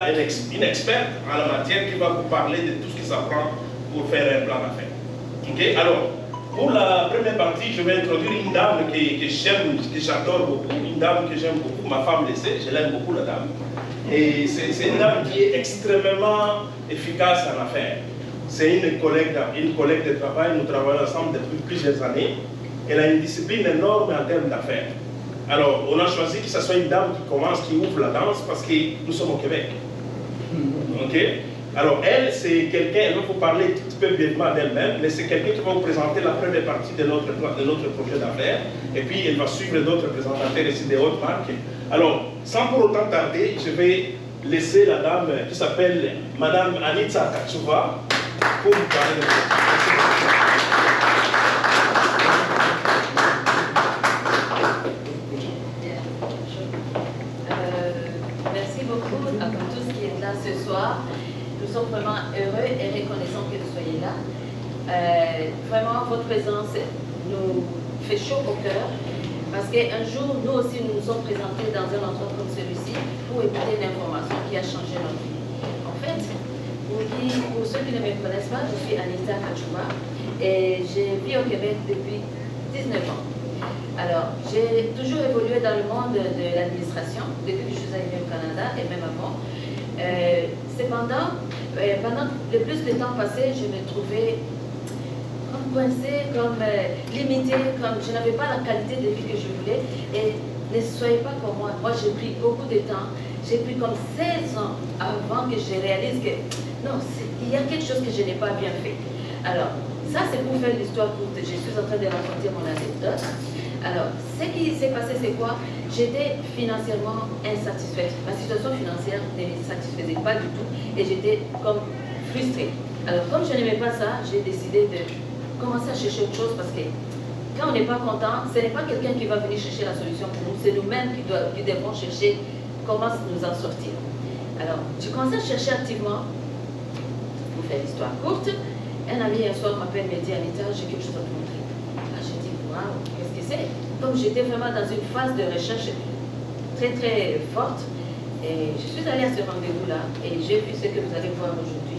une experte en la matière qui va vous parler de tout ce qui s'apprend pour faire un plan d'affaires. Ok, alors, pour la première partie, je vais introduire une dame que j'aime, que j'adore beaucoup, une dame que j'aime beaucoup, ma femme le sait, je l'aime beaucoup la dame. Et c'est une dame qui est extrêmement efficace en affaires. C'est une collègue de travail, nous travaillons ensemble depuis plusieurs années. Elle a une discipline énorme en termes d'affaires. Alors, on a choisi que ce soit une dame qui commence, qui ouvre la danse, parce que nous sommes au Québec. Ok? Alors, elle, c'est quelqu'un, elle va vous parler un petit peu brièvement d'elle-même, mais c'est quelqu'un qui va vous présenter la première partie de notre projet d'affaires, et puis elle va suivre d'autres présentateurs ici des hautes marques. Alors, sans pour autant tarder, je vais laisser la dame qui s'appelle Madame Anita Katsuva pour vous parler de Merci beaucoup à tous qui êtes là ce soir. Nous sommes vraiment heureux et reconnaissants que vous soyez là. Vraiment, votre présence nous fait chaud au cœur parce qu'un jour, nous aussi, nous nous sommes présentés dans un endroit comme celui-ci pour écouter une information qui a changé notre vie. En fait, pour ceux qui ne me connaissent pas, je suis Anita Katsuva et j'ai vécu au Québec depuis 19 ans. Alors, j'ai toujours évolué dans le monde de l'administration depuis que je suis arrivée au Canada et même avant. Cependant, pendant le plus de temps passé, je me trouvais comme coincée, comme limitée, comme je n'avais pas la qualité de vie que je voulais. Et ne soyez pas comme moi. Moi, j'ai pris beaucoup de temps. J'ai pris comme 16 ans avant que je réalise que non, il y a quelque chose que je n'ai pas bien fait. Alors, ça, c'est pour faire l'histoire courte. Je suis en train de raconter mon anecdote. Alors, ce qui s'est passé, c'est quoi? J'étais financièrement insatisfaite. Ma situation financière ne me satisfaisait pas du tout et j'étais comme frustrée. Alors, comme je n'aimais pas ça, j'ai décidé de commencer à chercher autre chose parce que quand on n'est pas content, ce n'est pas quelqu'un qui va venir chercher la solution pour nous, c'est nous-mêmes qui devons chercher comment nous en sortir. Alors, j'ai commencé à chercher activement, pour faire l'histoire courte. Un ami un soir m'appelle, me dit Anita, j'ai quelque chose à te montrer. Là, j'ai dit, waouh, qu'est-ce que c'est? Comme j'étais vraiment dans une phase de recherche très très forte, et je suis allée à ce rendez-vous-là et j'ai vu ce que vous allez voir aujourd'hui,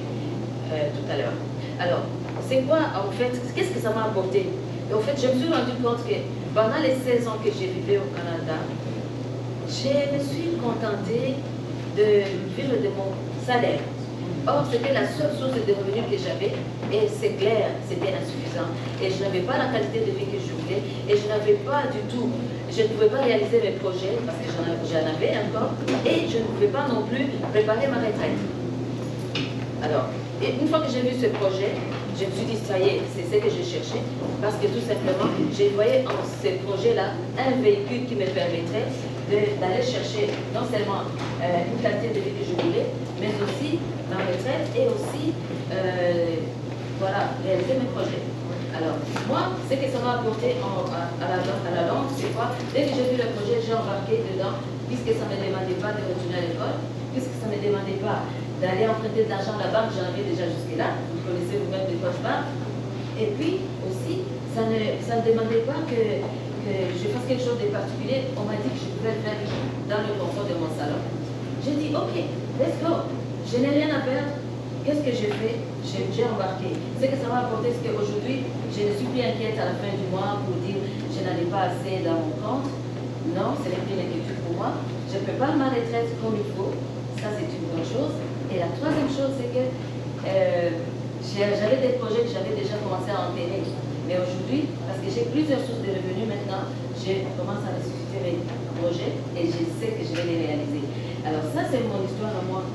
tout à l'heure. Alors, c'est quoi en fait, qu'est-ce que ça m'a apporté? Et en fait, je me suis rendu compte que pendant les 16 ans que j'ai vécu au Canada, je me suis contentée de vivre de mon salaire. Or, c'était la seule source de revenus que j'avais, et c'est clair, c'était insuffisant. Et je n'avais pas la qualité de vie que je voulais, et je n'avais pas du tout, je ne pouvais pas réaliser mes projets, parce que j'en avais encore, et je ne pouvais pas non plus préparer ma retraite. Alors, et une fois que j'ai vu ce projet, je me suis dit, ça y est, c'est ce que je cherchais, parce que tout simplement, je voyais en ce projet-là un véhicule qui me permettrait d'aller chercher non seulement une qualité de vie que je voulais, mais aussi ma retraite et aussi voilà, réaliser mes projets. Alors, moi, ce que ça m'a apporté à la longue, c'est quoi? Dès que j'ai vu le projet, j'ai embarqué dedans, puisque ça ne me demandait pas de retourner à l'école, puisque ça ne me demandait pas d'aller emprunter de l'argent à la banque, j'en avais déjà jusque-là, vous connaissez vous-même de quoi je parle. Et puis aussi, ça ne demandait pas que je fasse quelque chose de particulier. On m'a dit que je pouvais le faire dans le confort de mon salon. J'ai dit, ok, let's go. Je n'ai rien à perdre. Qu'est-ce que j'ai fait? J'ai embarqué. Ce que ça m'a apporté, c'est qu'aujourd'hui, je ne suis plus inquiète à la fin du mois pour dire je n'en ai pas assez dans mon compte. Non, ce n'est plus une inquiétude pour moi. Je prépare ma retraite comme il faut. Ça, c'est une bonne chose. Et la troisième chose, c'est que j'avais des projets que j'avais déjà commencé à enterrer. Mais aujourd'hui, parce que j'ai plusieurs sources de revenus maintenant, je commence à ressusciter mes projets et je sais que je vais les réaliser. Alors ça, c'est mon histoire à moi.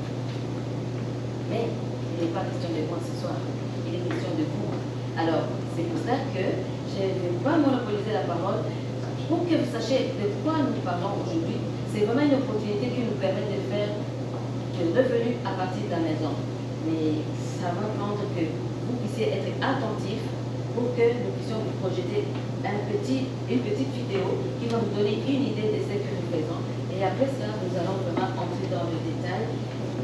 Mais il n'est pas question de moi ce soir, il est question de vous. Alors, c'est pour ça que je ne vais pas monopoliser la parole. Pour que vous sachiez de quoi nous parlons aujourd'hui, c'est vraiment une opportunité qui nous permet de faire des revenus à partir de la maison. Mais ça va prendre que vous puissiez être attentifs pour que nous puissions vous projeter une petite vidéo qui va vous donner une idée de ce que nous faisons. Et après ça, nous allons vraiment entrer dans le détail.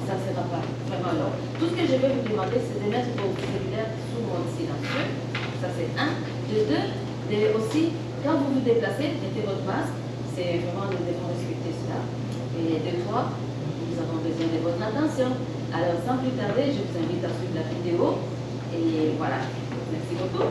Ça ne sera pas vraiment long. Tout ce que je vais vous demander, c'est de mettre vos cellulaires sous mode silencieux. Ça, c'est un. De deux, aussi, quand vous vous déplacez, mettez votre masque. C'est vraiment, nous devons respecter cela. Et de trois, nous avons besoin besoin de votre attention. Alors sans plus tarder, je vous invite à suivre la vidéo. Et voilà, merci beaucoup.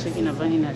Isso aqui na Vanina.